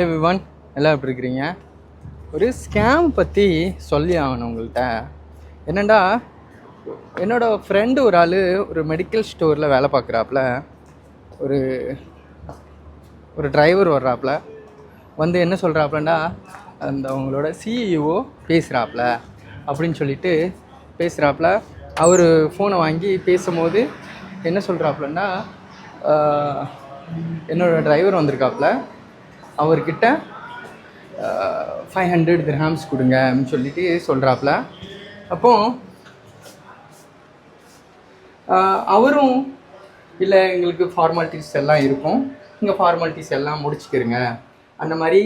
Everyone எல்லாம் எப்படி இருக்கிறீங்க? ஒரு ஸ்கேம் பற்றி சொல்லி ஆகணும் உங்கள்கிட்ட. என்னென்னா, என்னோடய ஃப்ரெண்டு ஒரு ஆள் ஒரு மெடிக்கல் ஸ்டோரில் வேலை பார்க்குறாப்புல. ஒரு ஒரு டிரைவர் வர்றாப்புல வந்து என்ன சொல்கிறாப்புலன்னா, அந்த அவங்களோட சிஇஓ பேசுகிறாப்புல அப்படின்னு சொல்லிட்டு பேசுகிறாப்புல. அவர் ஃபோனை வாங்கி பேசும்போது என்ன சொல்கிறாப்புலன்னா, என்னோடய டிரைவர் வந்திருக்காப்புல, அவர்கிட்ட 500 திர்ஹாம்ஸ் கொடுங்க அப்படின்னு சொல்லிட்டு சொல்கிறாப்புல. அப்போது அவரும் இல்லை, எங்களுக்கு ஃபார்மாலிட்டிஸ் எல்லாம் இருக்கும், இங்கே ஃபார்மாலிட்டிஸ் எல்லாம் முடிச்சுக்கிறங்க அந்த மாதிரி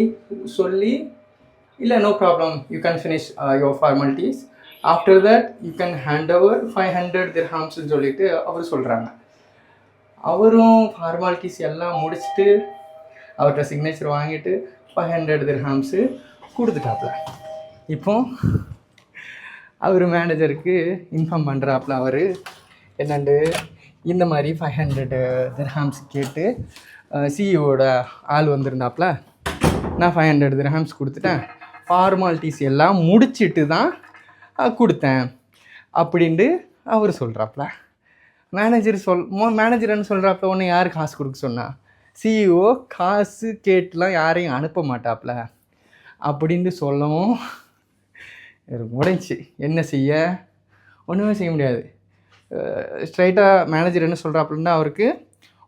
சொல்லி, இல்லை no problem, you can finish your formalities, after that you can hand over 500 திர்ஹாம்ஸ்ன்னு சொல்லிட்டு அவர் சொல்கிறாங்க. அவரும் ஃபார்மாலிட்டிஸ் எல்லாம் முடிச்சுட்டு அவர்கிட்ட சிக்னேச்சர் வாங்கிட்டு 500 திர்ஹாம்ஸு கொடுத்துட்டாப்புல. இப்போ அவர் மேனேஜருக்கு இன்ஃபார்ம் பண்ணுறாப்புல. அவர் என்னண்டு இந்த மாதிரி 500 திர்ஹாம்ஸ் கேட்டு சிஇஓட ஆள் வந்திருந்தாப்புல, நான் 500 திர்ஹாம்ஸ் கொடுத்துட்டேன், ஃபார்மாலிட்டிஸ் எல்லாம் முடிச்சுட்டு தான் கொடுத்தேன் அப்படின்ட்டு அவர் சொல்கிறாப்புல. மேனேஜர் என்ன சொல்கிறாப்புல, ஒன்று யார் காசு கொடுக்க சொன்னா? சிஇஓ காசு கேட்டுலாம் யாரையும் அனுப்ப மாட்டாப்புல அப்படின்ட்டு சொல்லவும் முடிஞ்சு. என்ன செய்ய? ஒன்றுமே செய்ய முடியாது. ஸ்ட்ரைட்டாக மேனேஜர் என்ன சொல்கிறாப்புலன்னா, அவருக்கு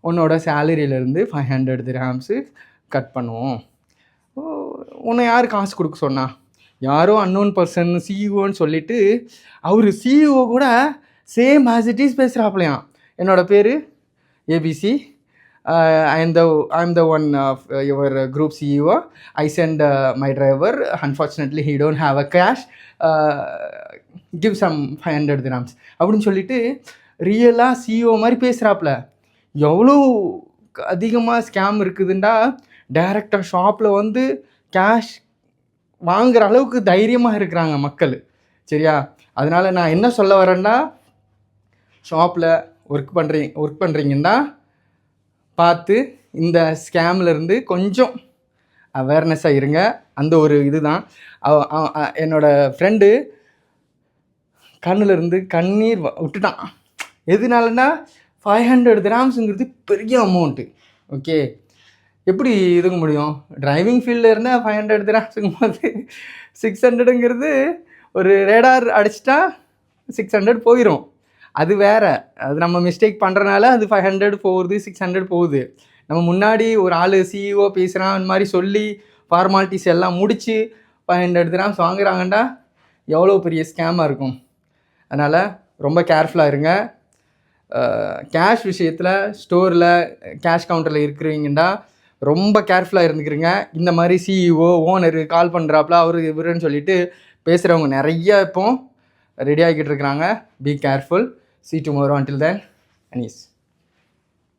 உன்னோட சேலரியிலேருந்து 500 திர்ஹாம்ஸு கட் பண்ணுவோம். உன்னை யார் காசு கொடுக்க சொன்னா? யாரோ அன்னோன் பர்சன் சிஇஓன்னு சொல்லிவிட்டு அவர் சிஇஓ கூட சேம் ஆஸ் இட் இஸ் பேசுகிறாப்புலையாம். என்னோடய பேர் ABC, I am the one of your group CEO. I send my driver. Unfortunately, he don't have a cash. Give some 500 dirhams. அப்படின்னு சொல்லிட்டு ரியலாக சிஇஓ மாதிரி பேசுகிறாப்புல. எவ்வளோ அதிகமாக ஸ்கேம் இருக்குதுண்டா, டைரெக்டாக ஷாப்பில் வந்து கேஷ் வாங்குகிற அளவுக்கு தைரியமாக இருக்கிறாங்க மக்கள். சரியா? அதனால் நான் என்ன சொல்ல வரேன்னா, ஷாப்பில் ஒர்க் பண்ணுறீங்கன்னா பார்த்து இந்த ஸ்கேம்லேருந்து கொஞ்சம் அவேர்னஸாக இருங்க. அந்த ஒரு இது தான். என்னோடய ஃப்ரெண்டு கண்ணிலேருந்து கண்ணீர் விட்டுட்டான். எதுனாலன்னா, 500 திர்ஹாம்ஸுங்கிறது பெரிய அமௌண்ட்டு. ஓகே, எப்படி இதுங்க முடியும்? டிரைவிங் ஃபீல்டில் இருந்தால் 500 திர்ஹாம்ஸுங்கும் போது 600ங்கிறது ஒரு ரேடார் அடிச்சிட்டா 600 போயிடும். அது வேறு, அது நம்ம மிஸ்டேக் பண்ணுறனால அது 500 போகுது, 600 போகுது. நம்ம முன்னாடி ஒரு ஆள் சிஇஓ பேசுகிறான் அந்த மாதிரி சொல்லி ஃபார்மாலிட்டிஸ் எல்லாம் முடித்து 500 திர்ஹாம்ஸ் வாங்குறாங்கண்டா எவ்வளோ பெரிய ஸ்கேமாக இருக்கும். அதனால் ரொம்ப கேர்ஃபுல்லாக இருங்க. கேஷ் விஷயத்தில் ஸ்டோரில் கேஷ் கவுண்டரில் இருக்கிறீங்கண்டா ரொம்ப கேர்ஃபுல்லாக இருந்துக்கிறீங்க. இந்த மாதிரி சிஇஓ ஓனரு கால் பண்ணுறாப்புல அவர் இவருன்னு சொல்லிட்டு பேசுகிறவங்க நிறைய இப்போ ரெடி ஆகிக்கிட்டு இருக்கிறாங்க. Be careful. See you tomorrow. Until then, Anis.